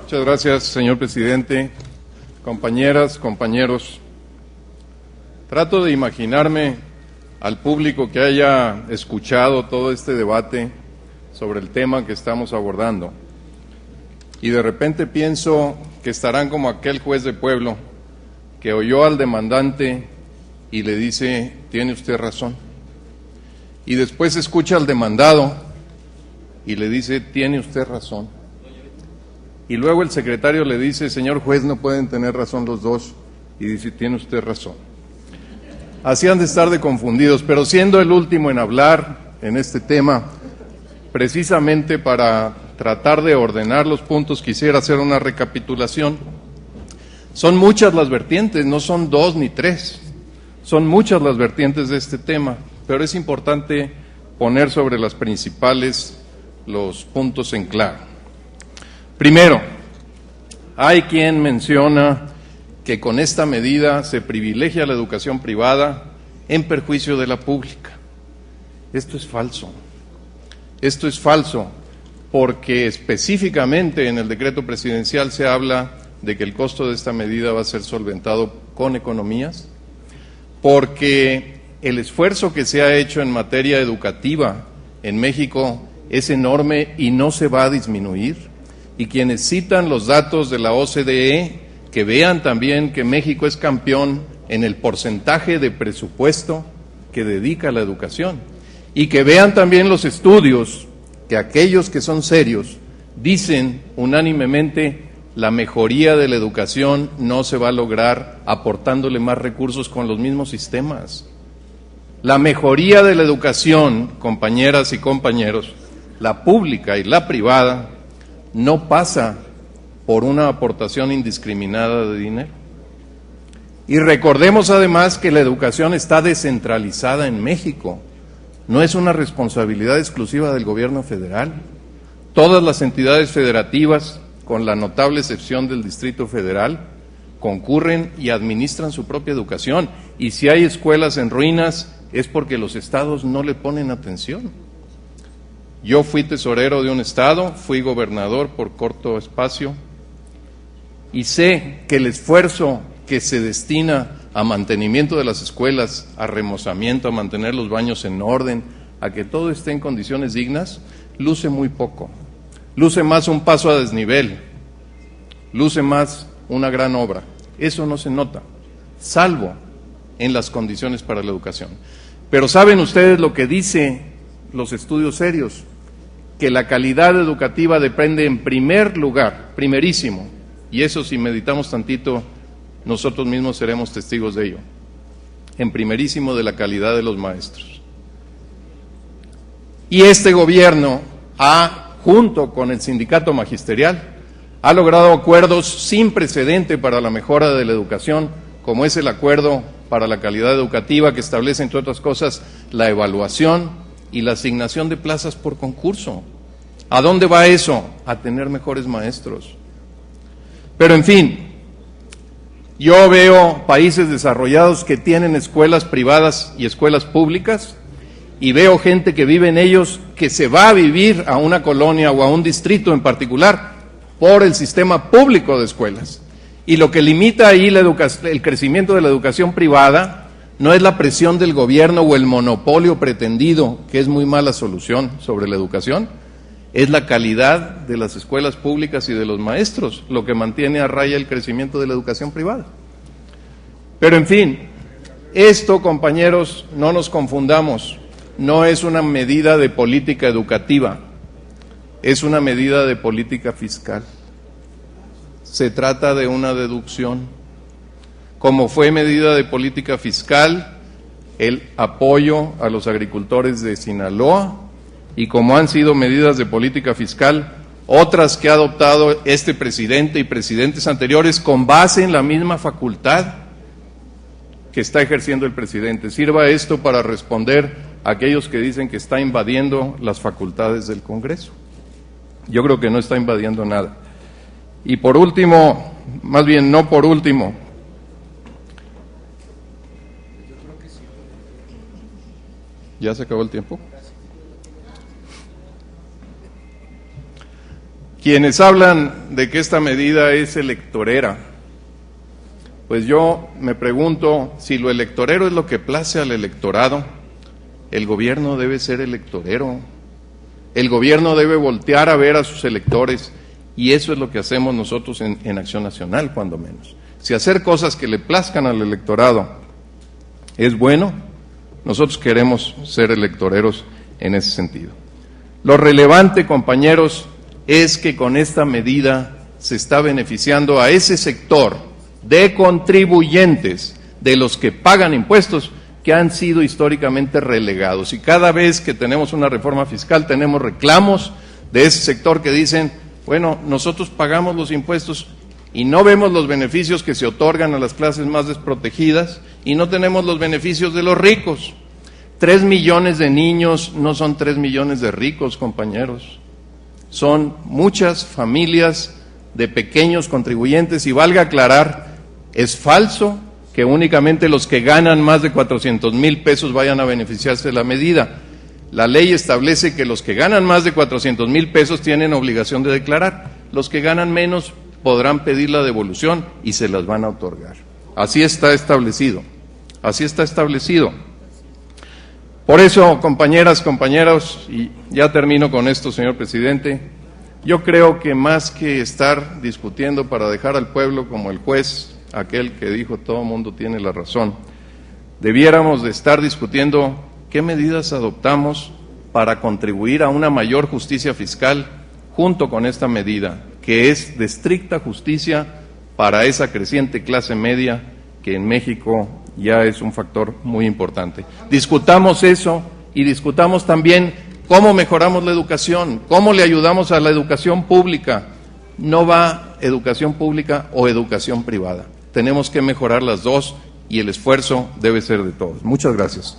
Muchas gracias, señor presidente. Compañeras, compañeros, trato de imaginarme al público que haya escuchado todo este debate sobre el tema que estamos abordando. Y de repente pienso que estarán como aquel juez de pueblo que oyó al demandante y le dice, tiene usted razón. Y después escucha al demandado y le dice, tiene usted razón. Y luego el secretario le dice, señor juez, no pueden tener razón los dos. Y dice, tiene usted razón. Así han de estar de confundidos, pero siendo el último en hablar en este tema, precisamente para tratar de ordenar los puntos, quisiera hacer una recapitulación. Son muchas las vertientes, no son 2 ni 3, son muchas las vertientes de este tema, pero es importante poner sobre las principales los puntos en claro. Primero, hay quien menciona que con esta medida se privilegia la educación privada en perjuicio de la pública. Esto es falso. Esto es falso porque específicamente en el decreto presidencial se habla de que el costo de esta medida va a ser solventado con economías, porque el esfuerzo que se ha hecho en materia educativa en México es enorme y no se va a disminuir. Y quienes citan los datos de la OCDE, que vean también que México es campeón en el porcentaje de presupuesto que dedica a la educación. Y que vean también los estudios, que aquellos que son serios dicen unánimemente la mejoría de la educación no se va a lograr aportándole más recursos con los mismos sistemas. La mejoría de la educación, compañeras y compañeros, la pública y la privada, no pasa por una aportación indiscriminada de dinero. Y recordemos además que la educación está descentralizada en México, no es una responsabilidad exclusiva del gobierno federal. Todas las entidades federativas, con la notable excepción del Distrito Federal, concurren y administran su propia educación. Y si hay escuelas en ruinas, es porque los estados no le ponen atención. Yo fui tesorero de un estado, fui gobernador por corto espacio y sé que el esfuerzo que se destina a mantenimiento de las escuelas, a remozamiento, a mantener los baños en orden, a que todo esté en condiciones dignas, luce muy poco. Luce más un paso a desnivel, luce más una gran obra. Eso no se nota, salvo en las condiciones para la educación. Pero ¿saben ustedes lo que dice los estudios serios? Que la calidad educativa depende en primer lugar, primerísimo, y eso si meditamos tantito, nosotros mismos seremos testigos de ello, en primerísimo de la calidad de los maestros. Y este gobierno junto con el sindicato magisterial, ha logrado acuerdos sin precedente para la mejora de la educación, como es el acuerdo para la calidad educativa que establece, entre otras cosas, la evaluación y la asignación de plazas por concurso. ¿A dónde va eso? A tener mejores maestros. Pero en fin, yo veo países desarrollados que tienen escuelas privadas y escuelas públicas y veo gente que vive en ellos que se va a vivir a una colonia o a un distrito en particular por el sistema público de escuelas. Y lo que limita ahí el crecimiento de la educación privada no es la presión del gobierno o el monopolio pretendido, que es muy mala solución sobre la educación, es la calidad de las escuelas públicas y de los maestros, lo que mantiene a raya el crecimiento de la educación privada. Pero en fin, esto, compañeros, no nos confundamos, no es una medida de política educativa, es una medida de política fiscal. Se trata de una deducción. Como fue medida de política fiscal el apoyo a los agricultores de Sinaloa y como han sido medidas de política fiscal otras que ha adoptado este presidente y presidentes anteriores con base en la misma facultad que está ejerciendo el presidente. Sirva esto para responder a aquellos que dicen que está invadiendo las facultades del Congreso. Yo creo que no está invadiendo nada. Y por último, más bien no por último, ¿ya se acabó el tiempo? Quienes hablan de que esta medida es electorera, pues yo me pregunto, si lo electorero es lo que place al electorado, el gobierno debe ser electorero. El gobierno debe voltear a ver a sus electores, y eso es lo que hacemos nosotros en Acción Nacional, cuando menos. Si hacer cosas que le plazcan al electorado es bueno, nosotros queremos ser electoreros en ese sentido. Lo relevante, compañeros, es que con esta medida se está beneficiando a ese sector de contribuyentes, de los que pagan impuestos, que han sido históricamente relegados. Y cada vez que tenemos una reforma fiscal tenemos reclamos de ese sector que dicen, bueno, nosotros pagamos los impuestos y no vemos los beneficios que se otorgan a las clases más desprotegidas y no tenemos los beneficios de los ricos. 3 millones de niños no son 3 millones de ricos, compañeros. Son muchas familias de pequeños contribuyentes, y valga aclarar, es falso que únicamente los que ganan más de 400,000 pesos vayan a beneficiarse de la medida. La ley establece que los que ganan más de 400,000 pesos tienen obligación de declarar. Los que ganan menos podrán pedir la devolución y se las van a otorgar. Así está establecido. Así está establecido. Por eso, compañeras, compañeros, y ya termino con esto, señor presidente, yo creo que más que estar discutiendo para dejar al pueblo como el juez, aquel que dijo todo mundo tiene la razón, debiéramos de estar discutiendo qué medidas adoptamos para contribuir a una mayor justicia fiscal junto con esta medida, que es de estricta justicia para esa creciente clase media que en México ya es un factor muy importante. Discutamos eso y discutamos también cómo mejoramos la educación, cómo le ayudamos a la educación pública. No va educación pública o educación privada. Tenemos que mejorar las dos y el esfuerzo debe ser de todos. Muchas gracias.